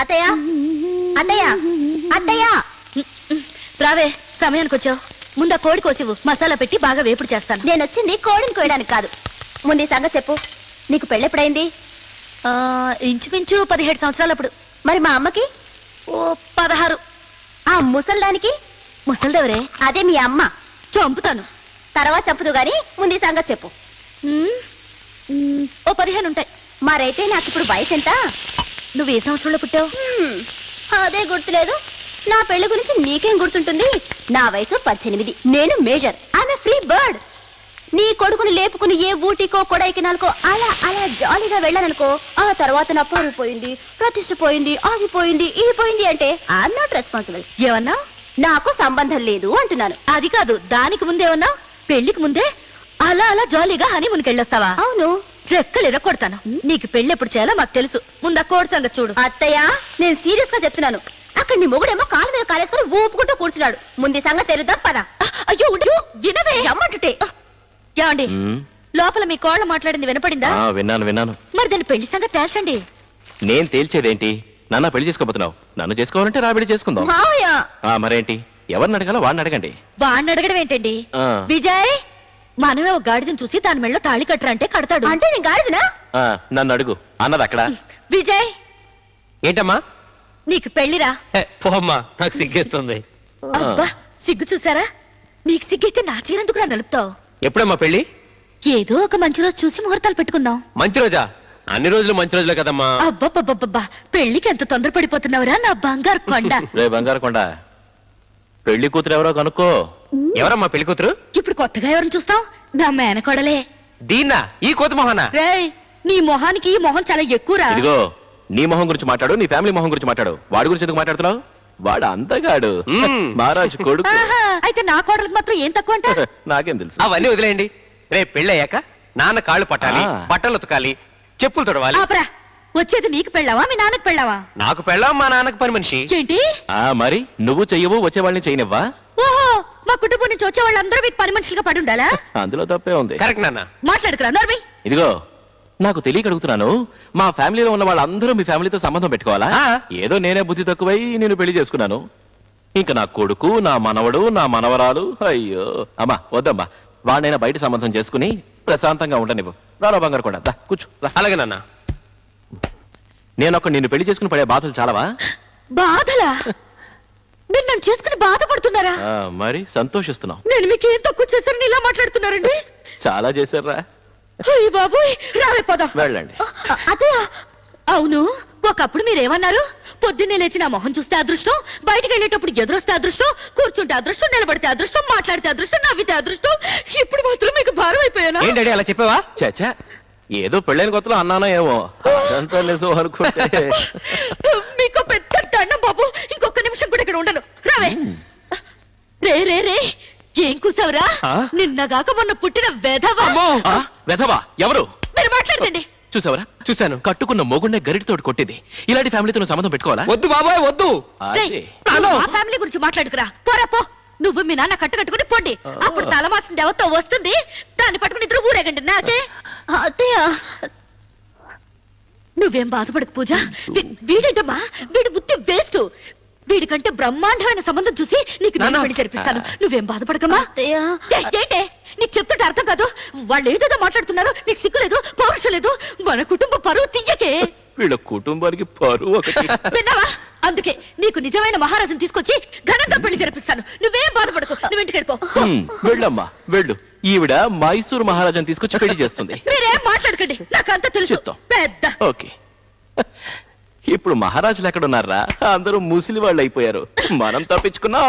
అత్తయ్య అత్తయ్య అత్తయ్య రావే సమయానికి వచ్చావు. ముందు ఆ కోడి కోసివు, మసాలా పెట్టి బాగా వేపుడు చేస్తాను. నేను వచ్చింది కోడిని కోయడానికి కాదు. ముందు ఈ సంగతి చెప్పు. నీకు పెళ్ళెప్పుడైంది? ఇంచుమించు 17 సంవత్సరాలప్పుడు. మరి మా అమ్మకి? ఓ 16. ఆ ముసల్దానికి? ముసల్దెవరే? అదే మీ అమ్మ. చంపుతాను. తర్వాత చంపుదు గాని ముందు ఈ సంగతి చెప్పు. ఓ 15 ఉంటాయి. మరైతే నాకు ఇప్పుడు వయసు ఎంత? నువ్వు ఏ సంవత్సరంలో పుట్టావు? అదే గుర్తులేదు. నా పెళ్లి గురించి నీకేం గుర్తుంటుంది? నా వయసు 18. నేను మేజర్. ఆమె ఫ్రీ బర్డ్. నీ కొడుకుని లేపుకుని ఏ ఊటీకో కొడైకెనాల్కో అలా అలా జాలీగా వెళ్ళాననుకో, ఆ తర్వాత నా పరువు పోయింది, ప్రతిష్ట పోయింది, ఆగిపోయింది, ఇది పోయింది అంటే ఐఎమ్ నాట్ రెస్పాన్సిబుల్. ఏమన్నా? నాకు సంబంధం లేదు అంటున్నాను. అది కాదు, దానికి ముందేమన్నా? పెళ్లికి ముందే అలా అలా జాలీగా హనీమూన్కి వెళ్ళొస్తావా? అవును. రెక్కలు ఎరక్కొడతాను. నీకు పెళ్లి ఎప్పుడు చేయాలో మాకు తెలుసు. ముందు ఆ కోడి సంగతి చూడు. అత్తయ్య, నేను సీరియస్ గా చెప్తున్నాను. అక్కడ నీ మొగుడేమో కాలు మీద కాలేసుకుని ఊపుకుంటూ కూర్చున్నాడు. ముందు సంగతి తెరుద్దాం పద. అయ్యో ఉండు, వినవే. రమ్మంటుంటే. ఏమండి, లోపల మీ కోళ్ళ మాట్లాడింది వినపడిందా? విన్నాను. మరి దాని పెళ్లి సంగతి తేల్చండి. నేను తేల్చేదేంటి? నాన్న పెళ్లి చేసుకోబోతున్నావు. నన్ను చేసుకోవాలంటే రాబిడి చేసుకుందాం. మావయ్య, మరేంటి? ఎవరిని అడగాలో వాడిని అడగండి. వాడిని అడగడం ఏంటండి? విజయ్, మనమే ఒక గాడిదని చూసి దాని మెళ్ళలో తాళి కట్టరా అంటే కడతాడు. అంటే నేను గాడిదనా? నన్ను అడుగు అన్నది అక్కడ. విజయ్, ఏంటమ్మా? నీకు పెళ్లిరా. పోమ్మా, నాకు సిగ్గేస్తుంది. అబ్బా, సిగ్గు చూసారా? నీకు సిగ్గైతే నా చీరెందుకు నలుపుతావు? ఎప్పుడమ్మా పెళ్లి? ఏదో ఒక మంచి రోజు చూసి ముహూర్తాలు పెట్టుకుందాం. మంచి రోజా? అన్ని రోజులు మంచి రోజులే కదమ్మా. అబ్బబ్బబ్బబ్బా, పెళ్లికి ఎంత తొందరపడిపోతున్నావురా నా బంగారు కొండ. రే బంగారు కొండ, పెళ్లి కూతురు ఎవరో కనుక్కో. ఎవరమ్మా పెళ్లి కూతురు? ఇప్పుడు కొత్తగా ఎవరిని చూస్తాం? నా మేనకోడలే. దీన్నా? ఈ కోతి మొహనా? రేయ్, నీ మొహానికి ఈ మొహం చాలా ఎక్కువరా. ఇదిగో, నీ మొహం గురించి మాట్లాడు, నీ ఫ్యామిలీ మొహం గురించి మాట్లాడు. వాడి గురించి ఎందుకు మాట్లాడుతున్నావు? వాడు అందగాడు, మహారాజు కొడుకు. అయితే నా కోడలకు మాత్రం ఏం తక్కువ అంట? నాకేం తెలుసు. అవన్నీ వదిలేయండి. రేపు పెళ్లి అయ్యాక నాన్న కాళ్ళు పట్టాలి, బట్టలు ఉతకాలి, చెప్పులు తొడవాలి. ఆపరా, వచ్చేది నీకు పెళ్ళావా మీ నాన్నకు పెళ్ళావా? నాకు పెళ్ళాం, మా నాన్నకు పని మనిషి. ఏంటి? మరి నువ్వు చెయ్యవు, వచ్చే వాళ్ళని చేయనివ్వా? ఓహో, మా కుటుంబం నుంచి వచ్చే వాళ్ళందరూ మీకు పని మనుషులుగా పడి ఉండాలా? అందులో తప్పే ఉంది. కరెక్ట్ నాన్న. మాట్లాడుకురా నర్మి. ఇదిగో, నాకు తెలియక అడుగుతున్నాను. మా ఫ్యామిలీలో ఉన్న వాళ్ళందరూ మీ ఫ్యామిలీతో సంబంధం పెట్టుకోవాలా? ఏదో నేనే బుద్ధి తక్కువై నేను పెళ్లి చేసుకున్నాను. ఇంకా నా కొడుకు, నా మనవడు, నా మనవరాలు. అయ్యో అమ్మా, వద్దమ్మా. వాడినైనా బయట సంబంధం చేసుకుని ప్రశాంతంగా ఉండనివ్వు. రారా బంగారు కూడా, దా కూర్చో. అలాగే నాన్న. నేను నిన్ను పెళ్లి చేసుకుని పడే బాధలు చాలావా? బాధలా? మీరు నన్ను చేసుకుని బాధపడుతున్నారా? మరి సంతోషిస్తున్నావు. నేను మీకు ఏం తక్కువ చేశారని ఇలా మాట్లాడుతున్నారండి? చాలా చేశారా? అయ్య బాబోయ్, రావే పోదాం. వెళ్ళండి. అదే, అవును, ఒకప్పుడు మీరేమన్నారు? పొద్దున్నే లేచి నా మొహం చూస్తే అదృష్టం, బయటికి వెళ్ళేటప్పుడు ఎదురొస్తే అదృష్టం, కూర్చుంటే అదృష్టం, నిలబడితే అదృష్టం, మాట్లాడితే అదృష్టం, నవ్వితే అదృష్టం. ఇప్పుడు మాత్రం మీకు భారం అయిపోయానా? ఏంటండి అలా చెప్పావా? చచ్చా, ఏదో పెళ్ళైన కొత్తలో అన్నానో ఏమో, అదంతా నిజం అనుకుంటే. మీకు పెద్ద దండం బాబు, ఇంకొక నిమిషం కూడా ఇక్కడ ఉండను. రావే. రే రే రే, ఏం కూసావురా? నిన్నగాక మొన్న పుట్టిన వెధవా. వెధవా? ఎవరు? మీరు మాట్లాడండి. చూసావరా? చూశాను. కట్టుకున్న మొగుడినే గరిటితోటి కొట్టింది. ఇలాంటి ఫ్యామిలీతో నువ్వు సంబంధం పెట్టుకోవాలా? వద్దు బాబాయ్, వద్దు. మా ఫ్యామిలీ గురించి మాట్లాడుకురా. పోరా పో. నువ్వు మీ నాన్న కట్టుకుని పోండి. అప్పుడు తలమాసింది ఎవరితో వస్తుంది, దాన్ని పట్టుకుని ఇద్దరు ఊరేగండి. నాకే అత్తయ్య, నువ్వేం బాధపడకు పూజ. వీడేంటమ్మా, వీడి బుద్ధి వేస్ట్. వీడికంటే బ్రహ్మాండమైన సంబంధం చూసి నీకు నేను పెళ్లి జరిపిస్తాను. నువ్వేం బాధపడకమ్మా. ఏంటే నీకు చెప్తుంటే అర్థం కాదు? వాళ్ళు ఏదేదో మాట్లాడుతున్నారు, నీకు సిగ్గు లేదు, పౌరుషం లేదు. మన కుటుంబ పరువు తీయకే. వీళ్ళ కుటుంబానికి పరువు ఒకటి. విన్నావా? అందుకే నీకు నిజమైన మహారాజుని తీసుకొచ్చి ఘనంగా పెళ్లి జరిపిస్తాను. నువ్వేం బాధపడకు, నువ్వు ఇంటికి వెళ్ళిపో. వెళ్ళమ్మా, వెళ్ళు. ఈవిడ మైసూరు మహారాజాని తీసుకొచ్చి పెళ్లి చేస్తుంది. మీరేం మాట్లాడకండి, నాకంతా తెలుసు. పెద్ద ఓకే. ఇప్పుడు మహారాజులు ఎక్కడున్నారా? అందరూ ముసిలి వాళ్ళు అయిపోయారు. మనం తప్పించుకున్నాం.